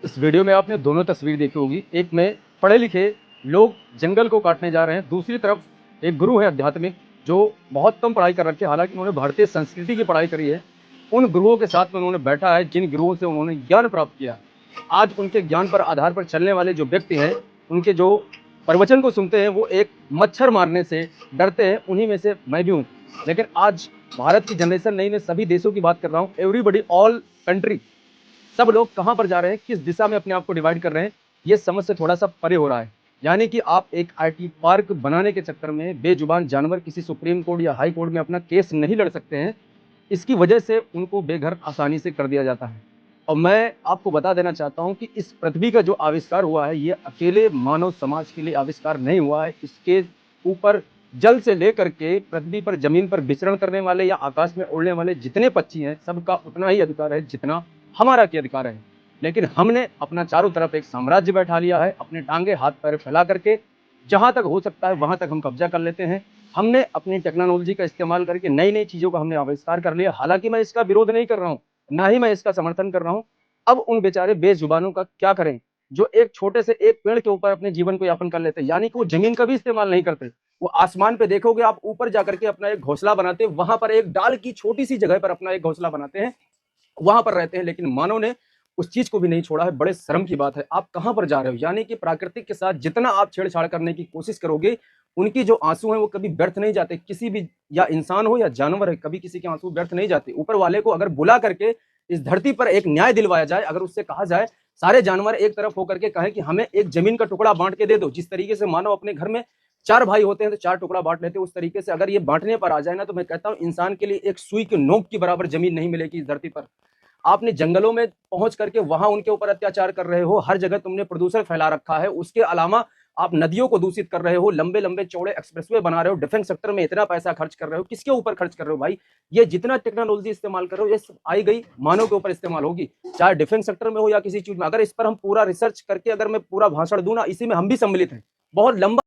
इस वीडियो में आपने दोनों तस्वीर देखी होगी। एक में पढ़े लिखे लोग जंगल को काटने जा रहे हैं, दूसरी तरफ एक गुरु है आध्यात्मिक जो बहुत कम पढ़ाई कर रखे, हालांकि उन्होंने भारतीय संस्कृति की पढ़ाई करी है। उन गुरुओं के साथ में उन्होंने बैठा है जिन गुरुओं से उन्होंने ज्ञान प्राप्त किया। आज उनके ज्ञान पर आधार पर चलने वाले जो व्यक्ति हैं, उनके जो प्रवचन को सुनते हैं वो एक मच्छर मारने से डरते हैं। उन्हीं में से मैं भी हूँ। लेकिन आज भारत की जनरेशन नहीं, मैं सभी देशों की बात कर रहा हूँ, एवरीबडी, ऑल कंट्री, सब लोग कहां पर जा रहे हैं, किस दिशा में अपने आप को डिवाइड कर रहे हैं, ये समझ से थोड़ा सा परे हो रहा है। यानी कि आप एक आईटी पार्क बनाने के चक्कर में बेजुबान जानवर किसी सुप्रीम कोर्ट या हाई कोर्ट में अपना केस नहीं लड़ सकते हैं। इसकी वजह से उनको बेघर आसानी से कर दिया जाता है। और मैं आपको बता देना चाहता हूं कि इस पृथ्वी का जो आविष्कार हुआ है, ये अकेले मानव समाज के लिए आविष्कार नहीं हुआ है। इसके ऊपर जल से लेकर के पृथ्वी पर, जमीन पर विचरण करने वाले या आकाश में उड़ने वाले जितने पक्षी हैं, सबका उतना ही अधिकार है जितना हमारा की अधिकार है। लेकिन हमने अपना चारों तरफ एक साम्राज्य बैठा लिया है, अपने टांगे हाथ पैर फैला करके जहां तक हो सकता है वहां तक हम कब्जा कर लेते हैं। हमने अपनी टेक्नोलॉजी का इस्तेमाल करके नई नई चीजों का हमने आविष्कार कर लिया। हालांकि मैं इसका विरोध नहीं कर रहा हूँ, ना ही मैं इसका समर्थन कर रहा हूँ। अब उन बेचारे बेजुबानों का क्या करें जो एक छोटे से एक पेड़ के ऊपर अपने जीवन को यापन कर लेते हैं। यानी कि वो जमीन का भी इस्तेमाल नहीं करते। वो आसमान पे देखोगे आप, ऊपर जाकर के अपना एक घोंसला बनाते हैं, वहां पर एक डाल की छोटी सी जगह पर अपना एक घोंसला बनाते हैं, वहां पर रहते हैं। लेकिन मानव ने उस चीज को भी नहीं छोड़ा है। बड़े शर्म की बात है। आप कहां पर जा रहे हो? यानी कि प्राकृतिक के साथ जितना आप छेड़छाड़ करने की कोशिश करोगे, उनकी जो आंसू हैं वो कभी व्यर्थ नहीं जाते। किसी भी, या इंसान हो या जानवर है, कभी किसी के आंसू व्यर्थ नहीं जाते। ऊपर वाले को अगर बुला करके इस धरती पर एक न्याय दिलवाया जाए, अगर उससे कहा जाए सारे जानवर एक तरफ होकर के कहें कि हमें एक जमीन का टुकड़ा बांट के दे दो, जिस तरीके से मानव अपने घर में चार भाई होते हैं तो चार टुकड़ा बांट लेते हैं, उस तरीके से अगर ये बांटने पर आ जाए ना, तो मैं कहता हूं इंसान के लिए एक सुई के नोक की बराबर जमीन नहीं मिलेगी इस धरती पर। आपने जंगलों में पहुंच करके वहां उनके ऊपर अत्याचार कर रहे हो, हर जगह तुमने प्रदूषण फैला रखा है। उसके अलावा आप नदियों को दूषित कर रहे हो, लंबे लंबे चौड़े एक्सप्रेसवे बना रहे हो, डिफेंस सेक्टर में इतना पैसा खर्च कर रहे हो। किसके ऊपर खर्च कर रहे हो भाई? ये जितना टेक्नोलॉजी इस्तेमाल कर रहे हो, ये सब आई गई मानव के ऊपर इस्तेमाल होगी, चाहे डिफेंस सेक्टर में हो या किसी चीज में। अगर इस पर हम पूरा रिसर्च करके अगर मैं पूरा भाषण दूं ना, इसी में हम भी सम्मिलित हैं। बहुत लंबा